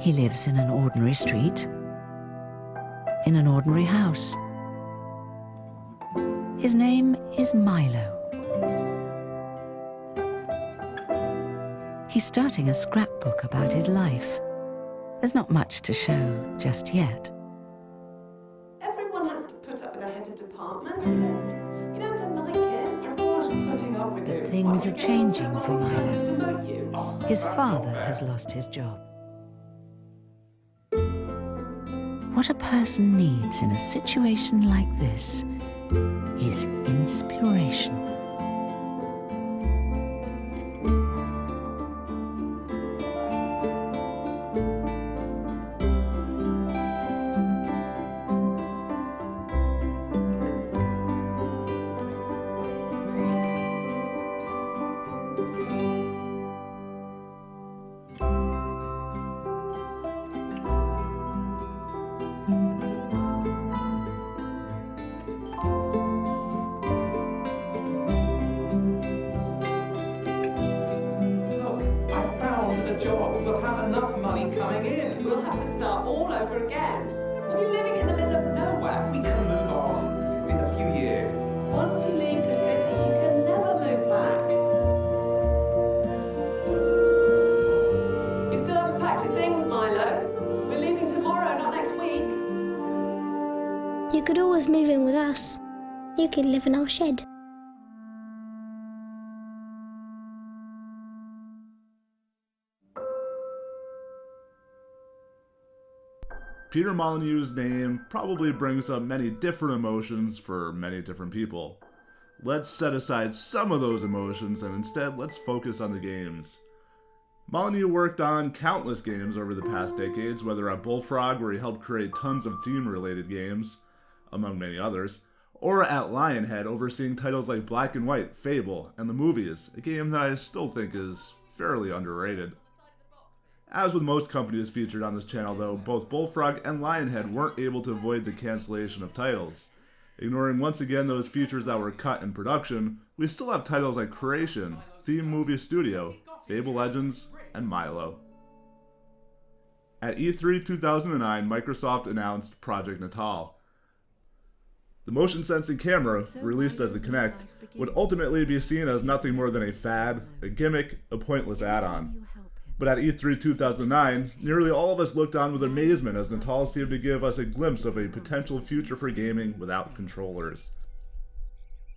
He lives in an ordinary street, in an ordinary house. His name is Milo. He's starting a scrapbook about his life. There's not much to show just yet. Everyone has to put up with the head of department. You don't have to like it. I was putting up with But it. things are changing for To Milo. demote you. Oh, His that's father not fair. has lost his job. What a person needs in a situation like this is inspiration. Job. We'll have enough money coming in. We'll have to start all over again. We'll be living in the middle of nowhere. We can move on in a few years. Once you leave the city, you can never move back. You still haven't packed your things, Milo. We're leaving tomorrow, not next week. You could always move in with us. You could live in our shed. Peter Molyneux's name probably brings up many different emotions for many different people. Let's set aside some of those emotions and instead let's focus on the games. Molyneux worked on countless games over the past decades, whether at Bullfrog, where he helped create tons of theme-related games, among many others, or at Lionhead, overseeing titles like Black and White, Fable, and The Movies, a game that I still think is fairly underrated. As with most companies featured on this channel though, both Bullfrog and Lionhead weren't able to avoid the cancellation of titles. Ignoring once again those features that were cut in production, we still have titles like Creation, Theme Movie Studio, Fable Legends, and Milo. At E3 2009, Microsoft announced Project Natal. The motion sensing camera, released as the Kinect, would ultimately be seen as nothing more than a fad, a gimmick, a pointless add-on. But at E3 2009, nearly all of us looked on with amazement as Natal seemed to give us a glimpse of a potential future for gaming without controllers.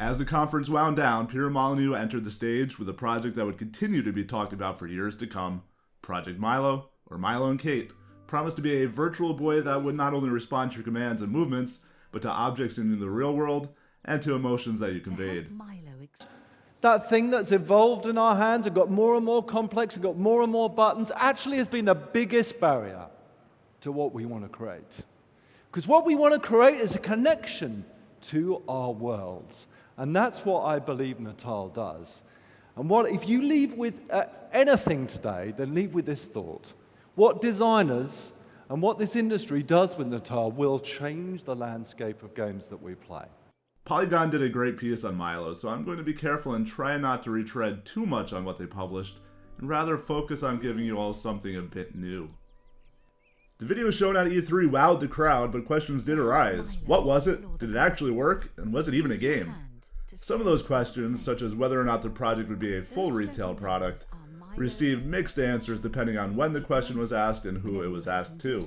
As the conference wound down, Peter Molyneux entered the stage with a project that would continue to be talked about for years to come. Project Milo, or Milo and Kate, promised to be a virtual boy that would not only respond to your commands and movements, but to objects in the real world and to emotions that you conveyed. That thing that's evolved in our hands and got more and more complex and got more and more buttons actually has been the biggest barrier to what we want to create. Because what we want to create is a connection to our worlds. And that's what I believe Natal does. And if you leave with anything today, then leave with this thought. What designers and what this industry does with Natal will change the landscape of games that we play. Polygon did a great piece on Milo, so I'm going to be careful and try not to retread too much on what they published, and rather focus on giving you all something a bit new. The video shown at E3 wowed the crowd, but questions did arise. What was it? Did it actually work? And was it even a game? Some of those questions, such as whether or not the project would be a full retail product, received mixed answers depending on when the question was asked and who it was asked to.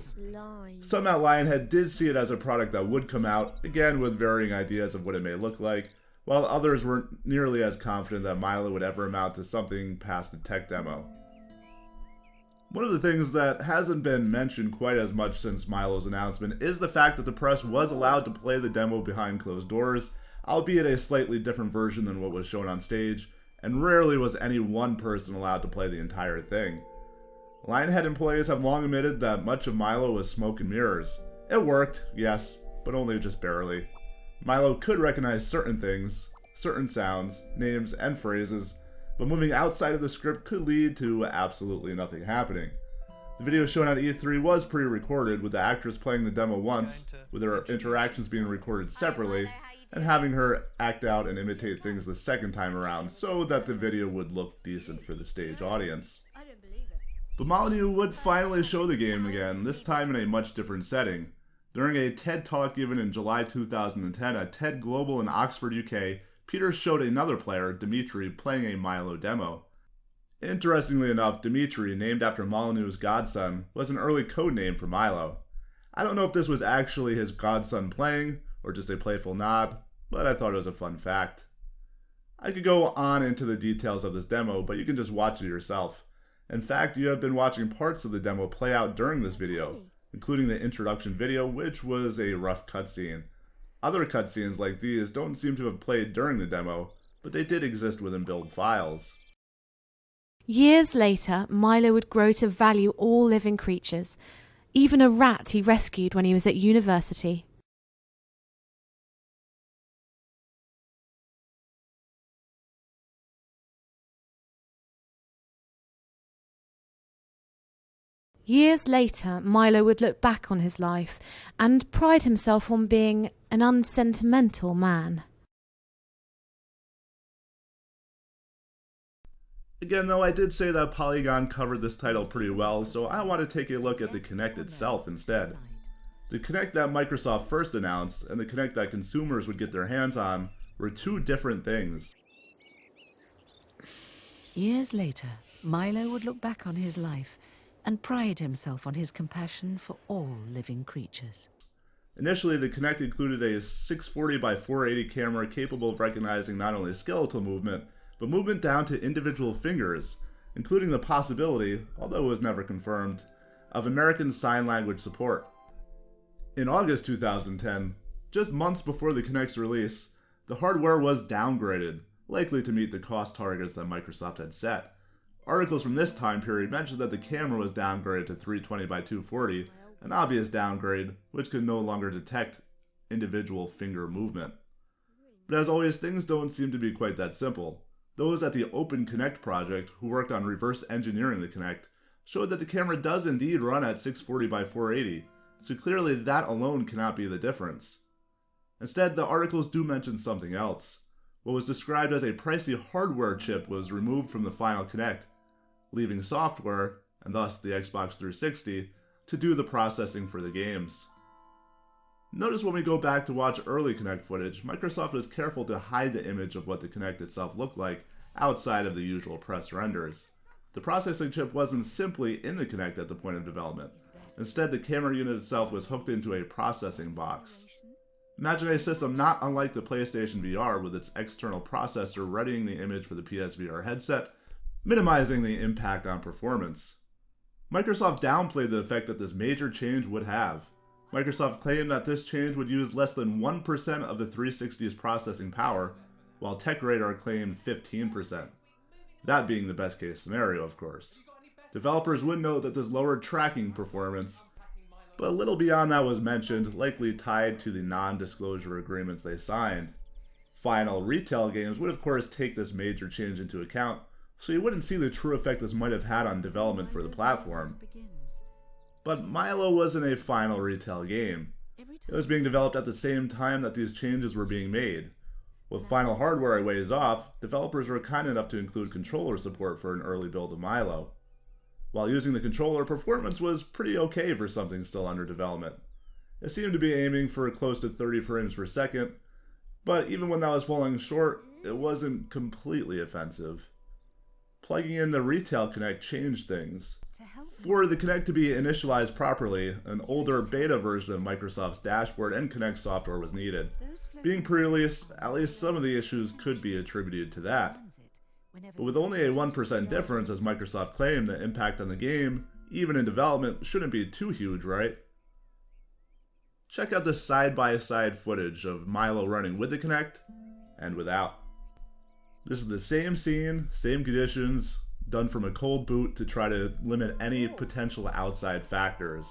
Some at Lionhead did see it as a product that would come out, again with varying ideas of what it may look like, while others weren't nearly as confident that Milo would ever amount to something past a tech demo. One of the things that hasn't been mentioned quite as much since Milo's announcement is the fact that the press was allowed to play the demo behind closed doors, albeit a slightly different version than what was shown on stage, and rarely was any one person allowed to play the entire thing. Lionhead employees have long admitted that much of Milo was smoke and mirrors. It worked, yes, but only just barely. Milo could recognize certain things, certain sounds, names, and phrases, but moving outside of the script could lead to absolutely nothing happening. The video shown at E3 was pre-recorded, with the actress playing the demo once, with her interactions being recorded separately, and having her act out and imitate things the second time around so that the video would look decent for the stage audience. But Molyneux would finally show the game again, this time in a much different setting. During a TED Talk given in July 2010 at TED Global in Oxford, UK, Peter showed another player, Dimitri, playing a Milo demo. Interestingly enough, Dimitri, named after Molyneux's godson, was an early code name for Milo. I don't know if this was actually his godson playing, or just a playful nod, but I thought it was a fun fact. I could go on into the details of this demo, but you can just watch it yourself. In fact, you have been watching parts of the demo play out during this video, including the introduction video, which was a rough cutscene. Other cutscenes like these don't seem to have played during the demo, but they did exist within build files. Years later, Milo would grow to value all living creatures, even a rat he rescued when he was at university. Years later, Milo would look back on his life and pride himself on being an unsentimental man. Again though, I did say that Polygon covered this title pretty well, so I want to take a look at the Kinect itself instead. The Kinect that Microsoft first announced, and the Kinect that consumers would get their hands on, were two different things. Years later, Milo would look back on his life and pride himself on his compassion for all living creatures. Initially, the Kinect included a 640 by 480 camera capable of recognizing not only skeletal movement, but movement down to individual fingers, including the possibility, although it was never confirmed, of American Sign Language support. In August 2010, just months before the Kinect's release, the hardware was downgraded, likely to meet the cost targets that Microsoft had set. Articles from this time period mentioned that the camera was downgraded to 320 by 240, an obvious downgrade, which could no longer detect individual finger movement. But as always, things don't seem to be quite that simple. Those at the Open Kinect project, who worked on reverse engineering the Kinect, showed that the camera does indeed run at 640 by 480, so clearly that alone cannot be the difference. Instead, the articles do mention something else. What was described as a pricey hardware chip was removed from the final Kinect, leaving software, and thus the Xbox 360, to do the processing for the games. Notice when we go back to watch early Kinect footage, Microsoft was careful to hide the image of what the Kinect itself looked like outside of the usual press renders. The processing chip wasn't simply in the Kinect at the point of development. Instead, the camera unit itself was hooked into a processing box. Imagine a system not unlike the PlayStation VR with its external processor readying the image for the PSVR headset, minimizing the impact on performance. Microsoft downplayed the effect that this major change would have. Microsoft claimed that this change would use less than 1% of the 360's processing power, while TechRadar claimed 15%. That being the best case scenario, of course. Developers would note that this lowered tracking performance, but little beyond that was mentioned, likely tied to the non-disclosure agreements they signed. Final retail games would of course take this major change into account, so you wouldn't see the true effect this might have had on development for the platform. But Milo wasn't a final retail game. It was being developed at the same time that these changes were being made. With final hardware a ways off, developers were kind enough to include controller support for an early build of Milo. While using the controller, performance was pretty okay for something still under development. It seemed to be aiming for close to 30 frames per second, but even when that was falling short, it wasn't completely offensive. Plugging in the retail Kinect changed things. For the Kinect to be initialized properly, an older beta version of Microsoft's dashboard and Kinect software was needed. Being pre-release, at least some of the issues could be attributed to that. But with only a 1% difference, as Microsoft claimed, the impact on the game, even in development, shouldn't be too huge, right? Check out the side-by-side footage of Milo running with the Kinect and without. This is the same scene, same conditions, done from a cold boot to try to limit any potential outside factors.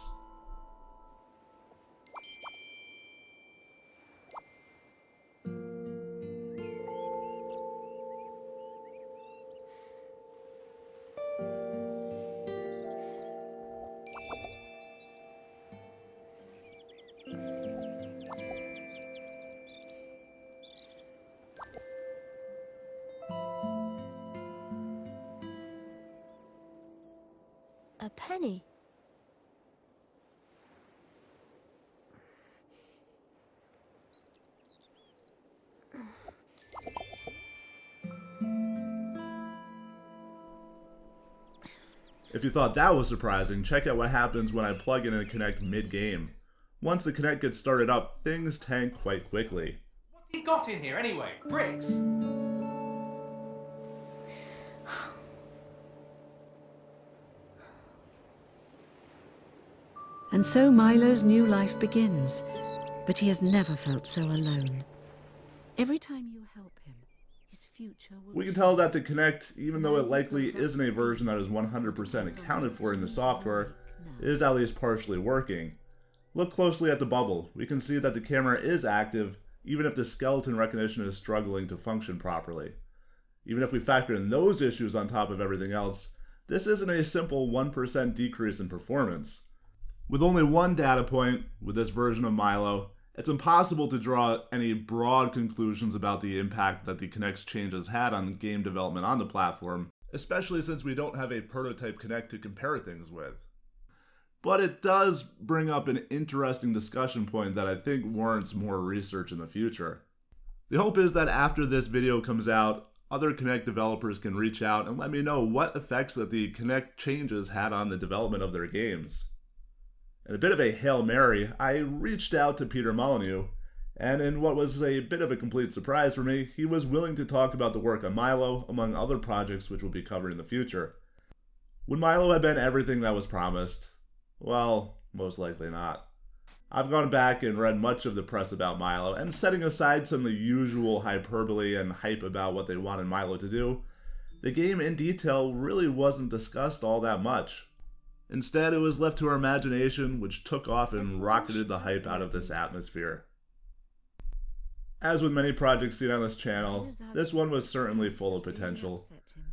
Penny. If you thought that was surprising, check out what happens when I plug in a Kinect mid-game. Once the Kinect gets started up, things tank quite quickly. What's he got in here anyway? Bricks? And so Milo's new life begins, but he has never felt so alone. Every time you help him, his future will... We can tell that the Kinect, even though it likely isn't a version that is 100% accounted for in the software, is at least partially working. Look closely at the bubble. We can see that the camera is active, even if the skeleton recognition is struggling to function properly. Even if we factor in those issues on top of everything else, this isn't a simple 1% decrease in performance. With only one data point, with this version of Milo, it's impossible to draw any broad conclusions about the impact that the Kinect's changes had on game development on the platform, especially since we don't have a prototype Kinect to compare things with. But it does bring up an interesting discussion point that I think warrants more research in the future. The hope is that after this video comes out, other Kinect developers can reach out and let me know what effects that the Kinect changes had on the development of their games. In a bit of a Hail Mary, I reached out to Peter Molyneux, and in what was a bit of a complete surprise for me, he was willing to talk about the work on Milo, among other projects which we'll be covering in the future. Would Milo have been everything that was promised? Well, most likely not. I've gone back and read much of the press about Milo, and setting aside some of the usual hyperbole and hype about what they wanted Milo to do, the game in detail really wasn't discussed all that much. Instead, it was left to our imagination, which took off and rocketed the hype out of this atmosphere. As with many projects seen on this channel, this one was certainly full of potential.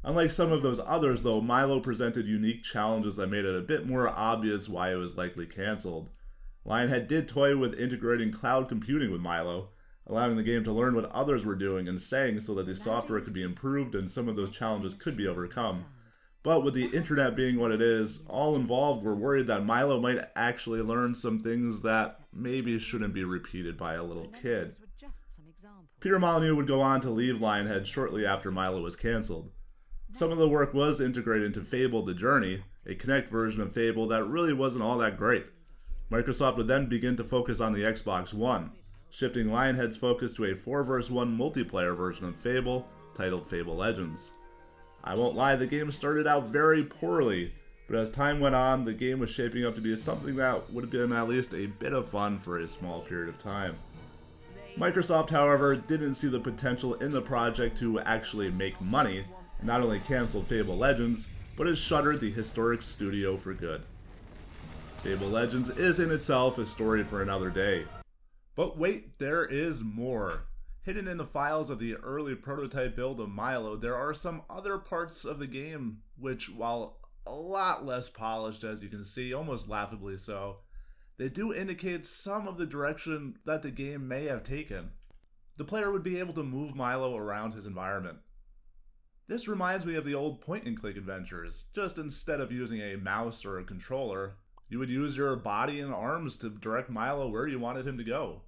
Unlike some of those others though, Milo presented unique challenges that made it a bit more obvious why it was likely cancelled. Lionhead did toy with integrating cloud computing with Milo, allowing the game to learn what others were doing and saying so that the software could be improved and some of those challenges could be overcome. But with the internet being what it is, all involved were worried that Milo might actually learn some things that maybe shouldn't be repeated by a little kid. Peter Molyneux would go on to leave Lionhead shortly after Milo was cancelled. Some of the work was integrated into Fable The Journey, a Kinect version of Fable that really wasn't all that great. Microsoft would then begin to focus on the Xbox One, shifting Lionhead's focus to a 4v1 multiplayer version of Fable, titled Fable Legends. I won't lie, the game started out very poorly, but as time went on, the game was shaping up to be something that would have been at least a bit of fun for a small period of time. Microsoft, however, didn't see the potential in the project to actually make money, and not only canceled Fable Legends, but has shuttered the historic studio for good. Fable Legends is in itself a story for another day. But wait, there is more. Hidden in the files of the early prototype build of Milo, there are some other parts of the game which, while a lot less polished as you can see, almost laughably so, they do indicate some of the direction that the game may have taken. The player would be able to move Milo around his environment. This reminds me of the old point-and-click adventures, just instead of using a mouse or a controller, you would use your body and arms to direct Milo where you wanted him to go.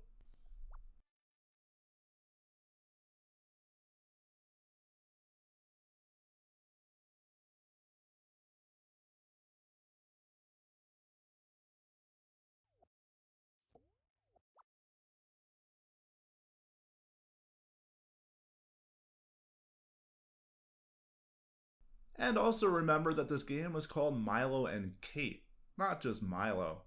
And also remember that this game was called Milo and Kate, not just Milo.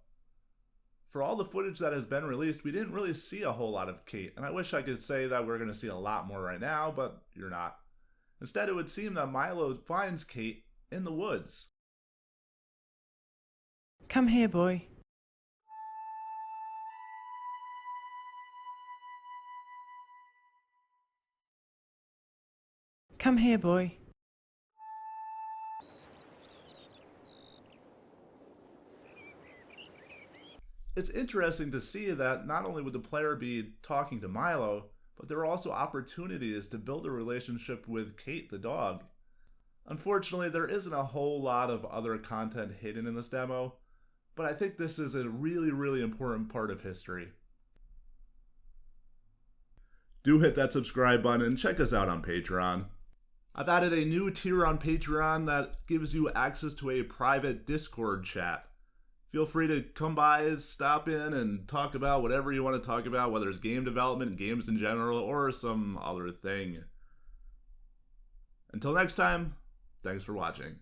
For all the footage that has been released, we didn't really see a whole lot of Kate, and I wish I could say that we're going to see a lot more right now, but you're not. Instead, it would seem that Milo finds Kate in the woods. Come here, boy. Come here, boy. It's interesting to see that not only would the player be talking to Milo, but there are also opportunities to build a relationship with Kate the dog. Unfortunately, there isn't a whole lot of other content hidden in this demo, but I think this is a really important part of history. Do hit that subscribe button and check us out on Patreon. I've added a new tier on Patreon that gives you access to a private Discord chat. Feel free to come by, stop in, and talk about whatever you want to talk about, whether it's game development, games in general, or some other thing. Until next time, thanks for watching.